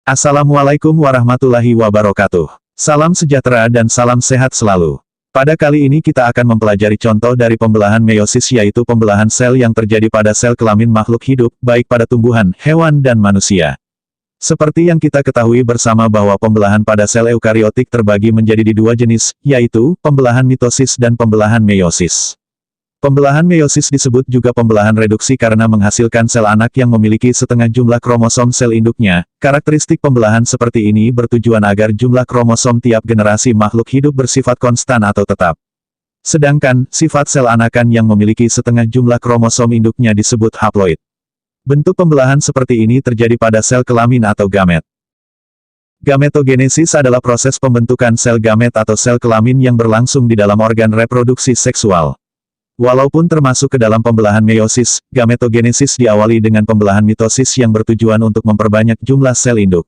Assalamualaikum warahmatullahi wabarakatuh. Salam sejahtera dan salam sehat selalu. Pada kali ini kita akan mempelajari contoh dari pembelahan meiosis, yaitu pembelahan sel yang terjadi pada sel kelamin makhluk hidup, baik pada tumbuhan, hewan dan manusia. Seperti yang kita ketahui bersama bahwa pembelahan pada sel eukariotik terbagi menjadi dua jenis, yaitu pembelahan mitosis dan pembelahan meiosis. Pembelahan meiosis disebut juga pembelahan reduksi karena menghasilkan sel anak yang memiliki setengah jumlah kromosom sel induknya. Karakteristik pembelahan seperti ini bertujuan agar jumlah kromosom tiap generasi makhluk hidup bersifat konstan atau tetap. Sedangkan, sifat sel anakan yang memiliki setengah jumlah kromosom induknya disebut haploid. Bentuk pembelahan seperti ini terjadi pada sel kelamin atau gamet. Gametogenesis adalah proses pembentukan sel gamet atau sel kelamin yang berlangsung di dalam organ reproduksi seksual. Walaupun termasuk ke dalam pembelahan meiosis, gametogenesis diawali dengan pembelahan mitosis yang bertujuan untuk memperbanyak jumlah sel induk.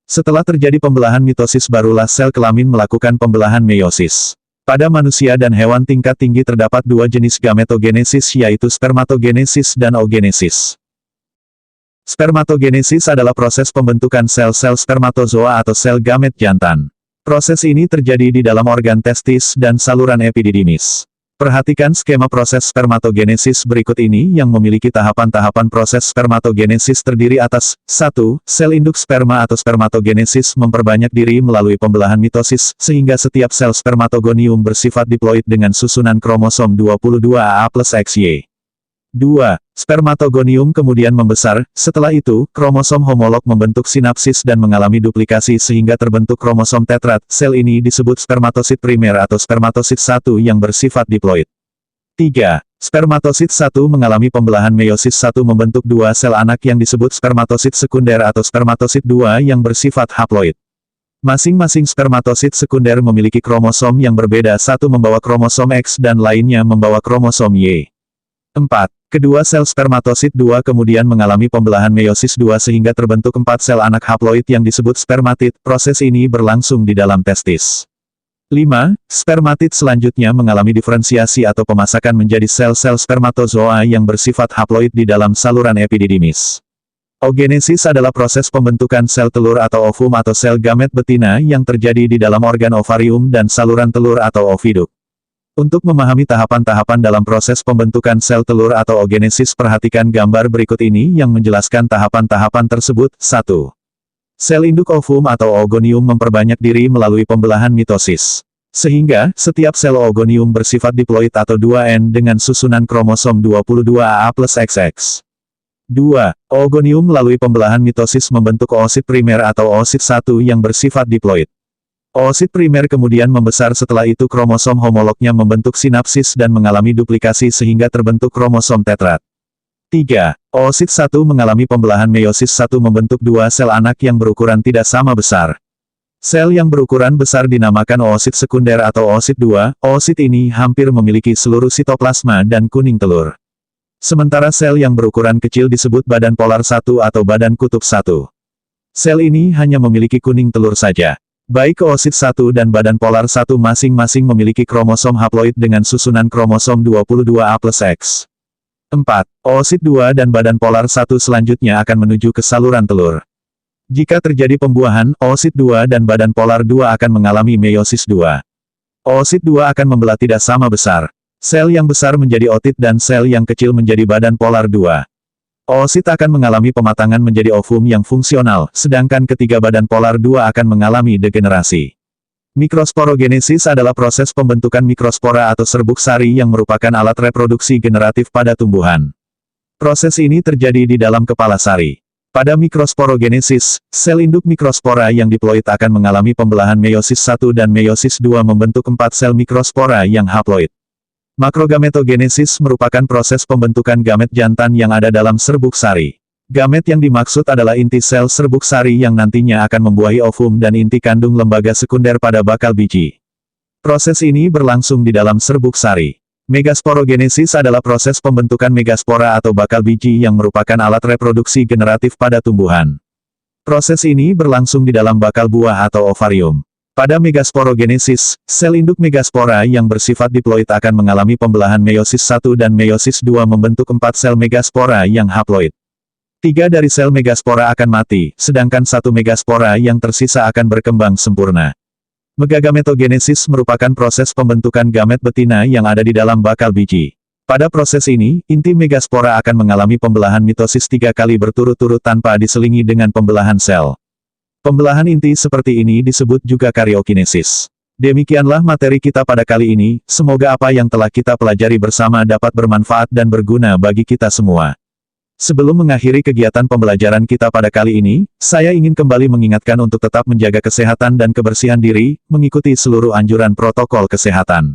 Setelah terjadi pembelahan mitosis barulah sel kelamin melakukan pembelahan meiosis. Pada manusia dan hewan tingkat tinggi terdapat dua jenis gametogenesis, yaitu spermatogenesis dan oogenesis. Spermatogenesis adalah proses pembentukan sel-sel spermatozoa atau sel gamet jantan. Proses ini terjadi di dalam organ testis dan saluran epididymis. Perhatikan skema proses spermatogenesis berikut ini yang memiliki tahapan-tahapan proses spermatogenesis terdiri atas 1. Sel induk sperma atau spermatogenesis memperbanyak diri melalui pembelahan mitosis, sehingga setiap sel spermatogonium bersifat diploid dengan susunan kromosom 22AA plus XY. 2. Spermatogonium kemudian membesar, setelah itu, kromosom homolog membentuk sinapsis dan mengalami duplikasi sehingga terbentuk kromosom tetrat. Sel ini disebut spermatosit primer atau spermatosit 1 yang bersifat diploid. 3. Spermatosit 1 mengalami pembelahan meiosis 1 membentuk dua sel anak yang disebut spermatosit sekunder atau spermatosit 2 yang bersifat haploid. Masing-masing spermatosit sekunder memiliki kromosom yang berbeda, satu membawa kromosom X dan lainnya membawa kromosom Y. 4. Kedua sel spermatosit 2 kemudian mengalami pembelahan meiosis 2 sehingga terbentuk 4 sel anak haploid yang disebut spermatid. Proses ini berlangsung di dalam testis. 5. Spermatid selanjutnya mengalami diferensiasi atau pemasakan menjadi sel-sel spermatozoa yang bersifat haploid di dalam saluran epididymis. Oogenesis adalah proses pembentukan sel telur atau ovum atau sel gamet betina yang terjadi di dalam organ ovarium dan saluran telur atau oviduk. Untuk memahami tahapan-tahapan dalam proses pembentukan sel telur atau oogenesis, perhatikan gambar berikut ini yang menjelaskan tahapan-tahapan tersebut. 1. Sel induk ovum atau oogonium memperbanyak diri melalui pembelahan mitosis. Sehingga, setiap sel oogonium bersifat diploid atau 2N dengan susunan kromosom 22AA plus XX. 2. Oogonium melalui pembelahan mitosis membentuk oosit primer atau oosit 1 yang bersifat diploid. Oosit primer kemudian membesar, setelah itu kromosom homolognya membentuk sinapsis dan mengalami duplikasi sehingga terbentuk kromosom tetrat. 3. Oosit 1 mengalami pembelahan meiosis 1 membentuk dua sel anak yang berukuran tidak sama besar. Sel yang berukuran besar dinamakan oosit sekunder atau oosit 2, oosit ini hampir memiliki seluruh sitoplasma dan kuning telur. Sementara sel yang berukuran kecil disebut badan polar 1 atau badan kutub 1. Sel ini hanya memiliki kuning telur saja. Baik oosit 1 dan badan polar 1 masing-masing memiliki kromosom haploid dengan susunan kromosom 22A plus X. 4. Oosit 2 dan badan polar 1 selanjutnya akan menuju ke saluran telur. Jika terjadi pembuahan, oosit 2 dan badan polar 2 akan mengalami meiosis 2. Oosit 2 akan membelah tidak sama besar. Sel yang besar menjadi ootit dan sel yang kecil menjadi badan polar 2. Oosit akan mengalami pematangan menjadi ovum yang fungsional, sedangkan ketiga badan polar 2 akan mengalami degenerasi. Mikrosporogenesis adalah proses pembentukan mikrospora atau serbuk sari yang merupakan alat reproduksi generatif pada tumbuhan. Proses ini terjadi di dalam kepala sari. Pada mikrosporogenesis, sel induk mikrospora yang diploid akan mengalami pembelahan meiosis 1 dan meiosis 2 membentuk 4 sel mikrospora yang haploid. Makrogametogenesis merupakan proses pembentukan gamet jantan yang ada dalam serbuk sari. Gamet yang dimaksud adalah inti sel serbuk sari yang nantinya akan membuahi ovum dan inti kandung lembaga sekunder pada bakal biji. Proses ini berlangsung di dalam serbuk sari. Megasporogenesis adalah proses pembentukan megaspora atau bakal biji yang merupakan alat reproduksi generatif pada tumbuhan. Proses ini berlangsung di dalam bakal buah atau ovarium. Pada megasporogenesis, sel induk megaspora yang bersifat diploid akan mengalami pembelahan meiosis 1 dan meiosis 2 membentuk 4 sel megaspora yang haploid. 3 dari sel megaspora akan mati, sedangkan 1 megaspora yang tersisa akan berkembang sempurna. Megagametogenesis merupakan proses pembentukan gamet betina yang ada di dalam bakal biji. Pada proses ini, inti megaspora akan mengalami pembelahan mitosis 3 kali berturut-turut tanpa diselingi dengan pembelahan sel. Pembelahan inti seperti ini disebut juga karyokinesis. Demikianlah materi kita pada kali ini, semoga apa yang telah kita pelajari bersama dapat bermanfaat dan berguna bagi kita semua. Sebelum mengakhiri kegiatan pembelajaran kita pada kali ini, saya ingin kembali mengingatkan untuk tetap menjaga kesehatan dan kebersihan diri, mengikuti seluruh anjuran protokol kesehatan.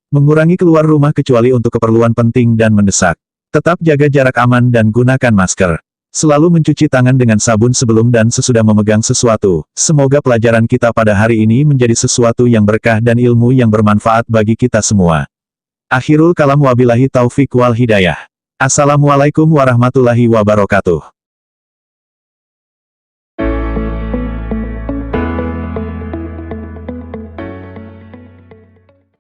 Mengurangi keluar rumah kecuali untuk keperluan penting dan mendesak. Tetap jaga jarak aman dan gunakan masker. Selalu mencuci tangan dengan sabun sebelum dan sesudah memegang sesuatu. Semoga pelajaran kita pada hari ini menjadi sesuatu yang berkah dan ilmu yang bermanfaat bagi kita semua. Akhirul kalam wabillahi taufik wal hidayah. Assalamualaikum warahmatullahi wabarakatuh.